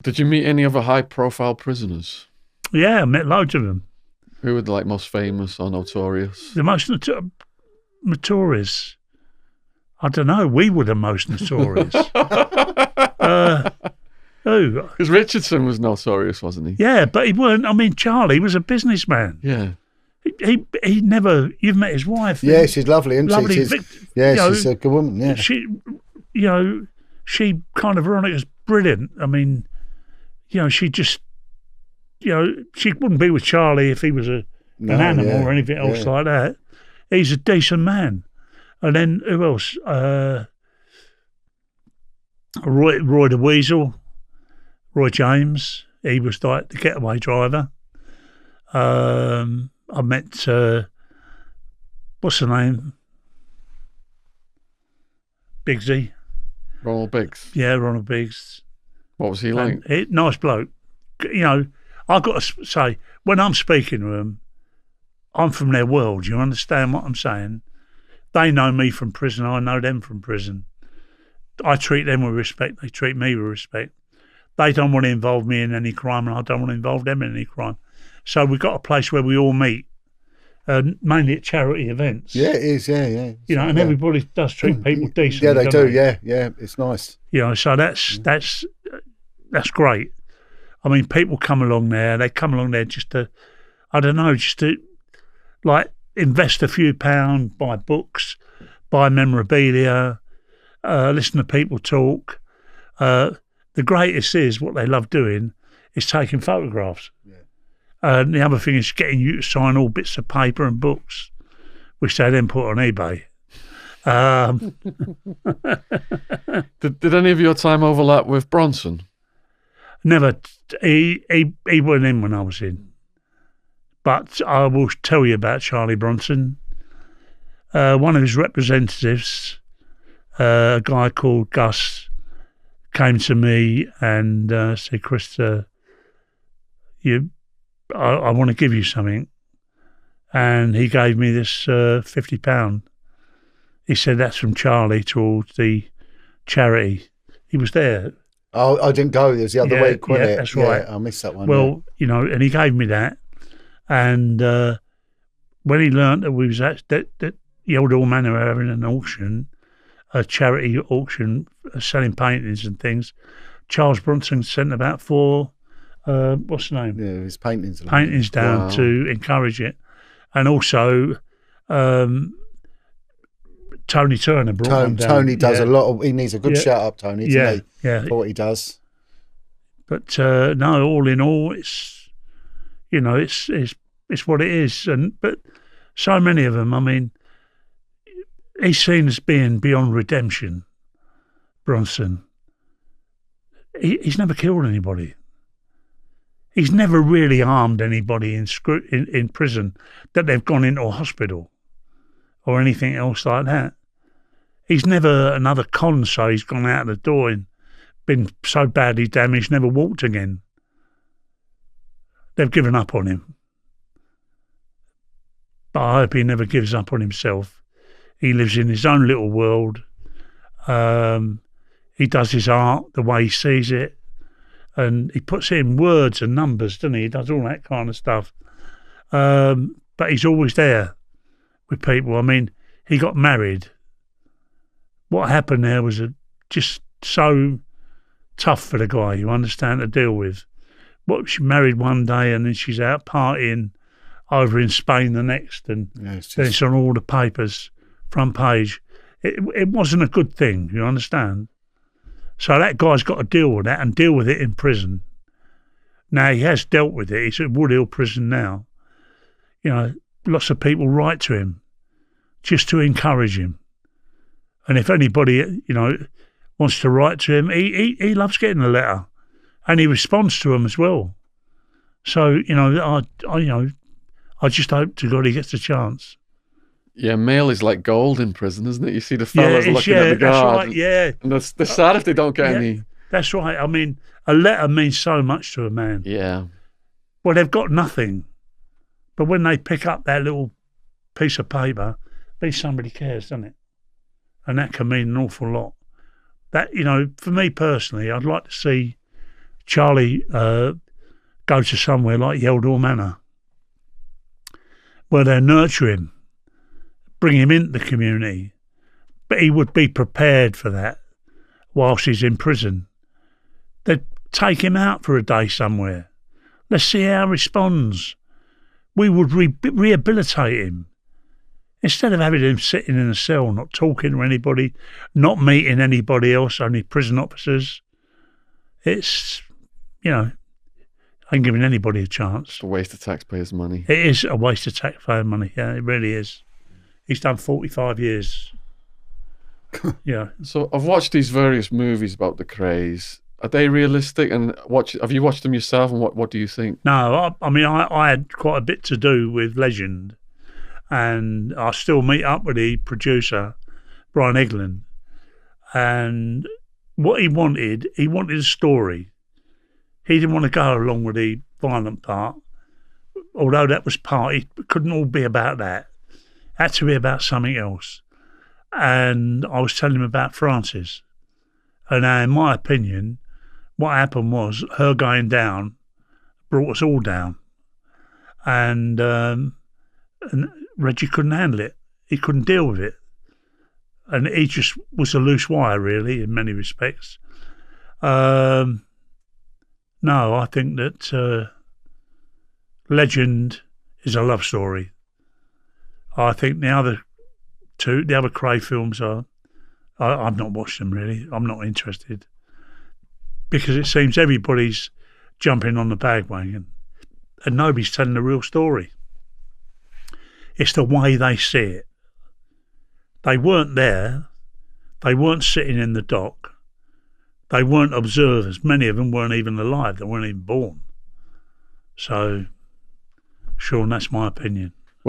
Did you meet any other high-profile prisoners? Yeah, I met loads of them. Who were the most famous or notorious? The most notorious. I don't know. We were the most notorious. Who? Because Richardson was notorious, wasn't he? Yeah, but he weren't. I mean, Charlie was a businessman. Yeah. He never. You've met his wife. Yeah, she's lovely, isn't lovely. she? She's a good woman. Yeah. She kind of Veronica's brilliant. I mean, she just, she wouldn't be with Charlie if he was an animal or anything else like that. He's a decent man. And then who else? Roy the Weasel, Roy James. He was like the getaway driver. I met what's the name? Biggsy. Ronald Biggs. Yeah, Ronald Biggs. What was he like? Nice bloke. I've got to say, when I'm speaking to them, I'm from their world. You understand what I'm saying? They know me from prison. I know them from prison. I treat them with respect. They treat me with respect. They don't want to involve me in any crime, and I don't want to involve them in any crime. So we've got a place where we all meet, mainly at charity events. Yeah, it is. Yeah. And everybody does treat people decently. Yeah, they do. Yeah. It's nice. So that's great. I mean, people come along there. They come along there just to, I don't know, just to like invest a few pounds, buy books, buy memorabilia, listen to people talk. The greatest is what they love doing is taking photographs. Yeah. And the other thing is getting you to sign all bits of paper and books, which they then put on eBay. Did any of your time overlap with Bronson? Never. He wasn't in when I was in. But I will tell you about Charlie Bronson. One of his representatives, a guy called Gus, came to me and said, "Chris, I want to give you something." And he gave me this £50. He said, "That's from Charlie towards the charity." He was there. Oh, I didn't go. It was the other week, wasn't it? That's right. I missed that one. Well, and he gave me that. And when he learnt that we was at that the old Manor were having an auction, a charity auction, selling paintings and things, Charles Bronson sent about 4, what's the name? Yeah, his paintings down to encourage it. And also, Tony Turner brought him down. Tony does a lot. He needs a good shout up, Tony. Yeah. For what he does. But no, all in all, it's it's what it is. But so many of them. I mean, he's seen as being beyond redemption. Bronson. He's never killed anybody. He's never really harmed anybody in prison that they've gone into a hospital or anything else like that. He's never another con, so he's gone out the door and been so badly damaged, never walked again. They've given up on him. But I hope he never gives up on himself. He lives in his own little world. He does his art the way he sees it. And he puts it in words and numbers, doesn't he? He does all that kind of stuff. But he's always there with people. I mean, he got married. What happened there was just so tough for the guy, you understand, to deal with. She married one day and then she's out partying over in Spain the next, and then it's on all the papers, front page. It wasn't a good thing, you understand? So that guy's got to deal with that and deal with it in prison. Now, he has dealt with it. He's at Woodhill prison now. Lots of people write to him just to encourage him. And if anybody, wants to write to him, he loves getting a letter. And he responds to them as well. So, I just hope to God he gets a chance. Yeah, mail is like gold in prison, isn't it? You see the fellas looking at the guard. That's right, yeah. And they're sad if they don't get any. That's right. I mean, a letter means so much to a man. Yeah. Well, they've got nothing. But when they pick up that little piece of paper, at least somebody cares, doesn't it? And that can mean an awful lot. That, for me personally, I'd like to see Charlie go to somewhere like Yeldor Manor, where they nurture him, bring him into the community, but he would be prepared for that whilst he's in prison. They'd take him out for a day somewhere. Let's see how he responds. We would rehabilitate him. Instead of having him sitting in a cell, not talking to anybody, not meeting anybody else, only prison officers, it's, ain't giving anybody a chance. It's a waste of taxpayers' money. It is a waste of taxpayer money. Yeah, it really is. He's done 45 years. Yeah. So I've watched these various movies about the Krays. Are they realistic? And have you watched them yourself? And what do you think? No, I had quite a bit to do with Legend, and I still meet up with the producer, Brian Eglin, and what he wanted a story. He didn't want to go along with the violent part, although that was part. It couldn't all be about that. It had to be about something else. And I was telling him about Frances. And now, in my opinion, what happened was her going down brought us all down. And Reggie couldn't handle it. He couldn't deal with it. And he just was a loose wire, really, in many respects. No, I think that Legend is a love story. I think the other Kray films I've not watched them really. I'm not interested because it seems everybody's jumping on the bandwagon and nobody's telling the real story. It's the way they see it. They weren't there. They weren't sitting in the dock. They weren't observers. Many of them weren't even alive. They weren't even born. So, Shaun, that's my opinion.